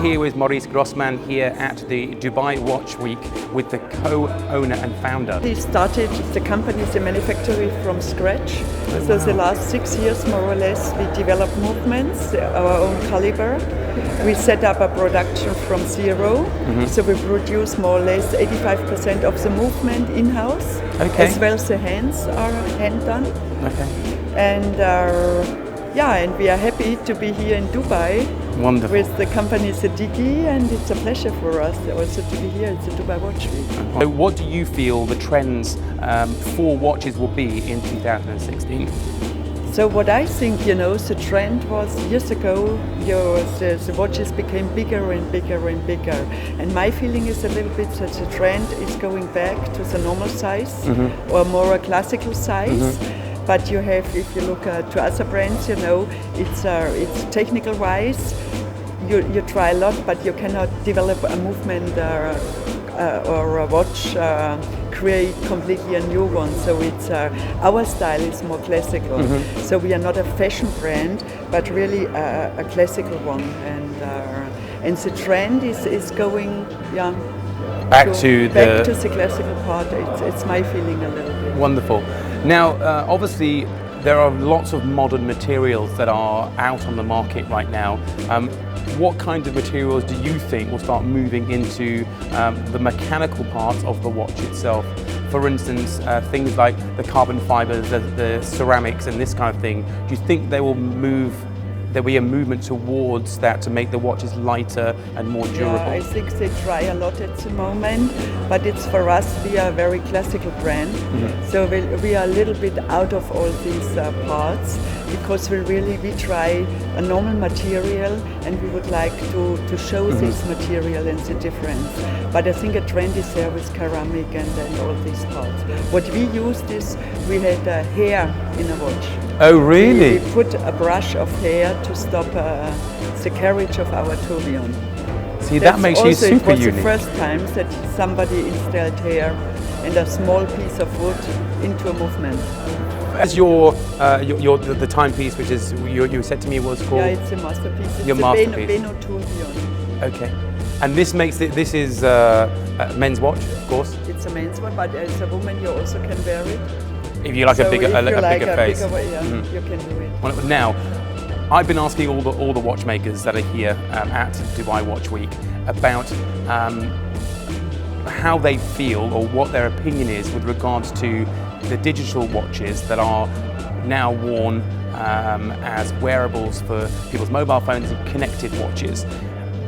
here with Moritz Grossmann here at the Dubai Watch Week with the co-owner and founder. We started the company, the manufacturing from scratch. Oh, so wow. the last 6 years, more or less, we developed movements, our own caliber. We set up a production from zero. So we produce more or less 85% of the movement in-house. Okay. As well as the hands are hand done. Okay. And and we are happy to be here in Dubai. Wonderful. With the company Sediki, and it's a pleasure for us also to be here. It's the Dubai Watch Week. So what do you feel the trends for watches will be in 2016? So what I think, the trend was years ago, the watches became bigger and bigger and bigger. And my feeling is a little bit that the trend is going back to the normal size or more a classical size. But you have, if you look to other brands, it's technical wise. You try a lot, but you cannot develop a movement or a watch, create completely a new one. So it's our style is more classical. So we are not a fashion brand, but really a classical one. And the trend is going, back to the classical part. It's my feeling a little bit. Wonderful. Now, obviously, there are lots of modern materials that are out on the market right now. What kind of materials do you think will start moving into the mechanical parts of the watch itself? For instance, things like the carbon fibers, the ceramics and this kind of thing. Do you think there'll be a movement towards that to make the watches lighter and more durable? Yeah, I think they try a lot at the moment, but it's for us, we are a very classical brand. So we are a little bit out of all these parts because we try a normal material and we would like to show this material and the difference. But I think a trend is there with ceramic and all these parts. What we used is we had hair in a watch. Oh, really? We put a brush of hair to stop the carriage of our tourbillon. See, that makes you super unique. It was the first time that somebody installed hair and a small piece of wood into a movement. As the timepiece, which is you said to me was called. Yeah, it's a masterpiece. It's your masterpiece. Beno tourbillon. Okay, and this is a men's watch, of course. It's a men's one, but as a woman you also can wear it. If you like a bigger face. You can do it. Well, now, I've been asking all the watchmakers that are here at Dubai Watch Week about how they feel or what their opinion is with regards to the digital watches that are now worn as wearables for people's mobile phones and connected watches.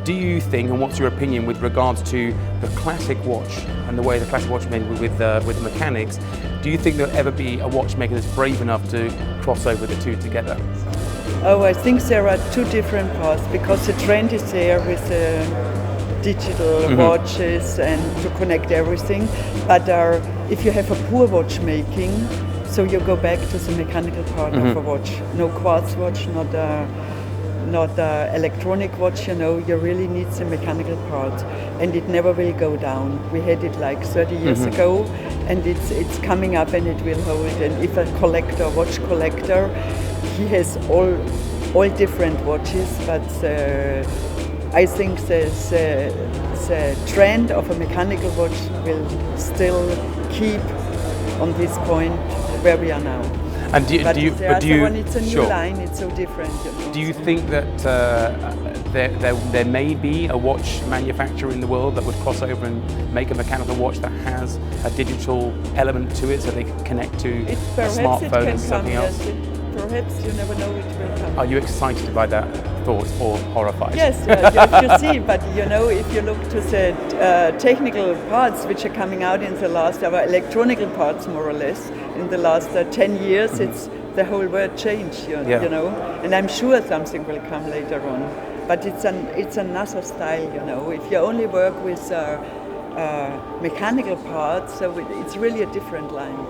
Do you think, and what's your opinion with regards to the classic watch and the way the classic watch is made with the mechanics? Do you think there'll ever be a watchmaker that's brave enough to cross over the two together? Oh, I think there are two different paths because the trend is there with digital watches and to connect everything. But if you have a poor watchmaking, so you go back to the mechanical part of a watch. No quartz watch, not electronic watch, you really need the mechanical part, and it never will go down. We had it like 30 years ago, and it's coming up and it will hold. And if a watch collector, he has all different watches, but I think the trend of a mechanical watch will still keep on this point where we are now. And it's a new line, it's so different. Do you think that there may be a watch manufacturer in the world that would cross over and make a mechanical watch that has a digital element to it so they can connect to a smartphone and something else? Perhaps, you never know it will come. Are you excited by that thought or horrified? Yes, you see, but if you look to the technical parts which are coming out in the last, our electronical parts more or less, in the last 10 years, it's the whole world changed, you know, and I'm sure something will come later on. But it's another style, If you only work with mechanical parts, so it's really a different line.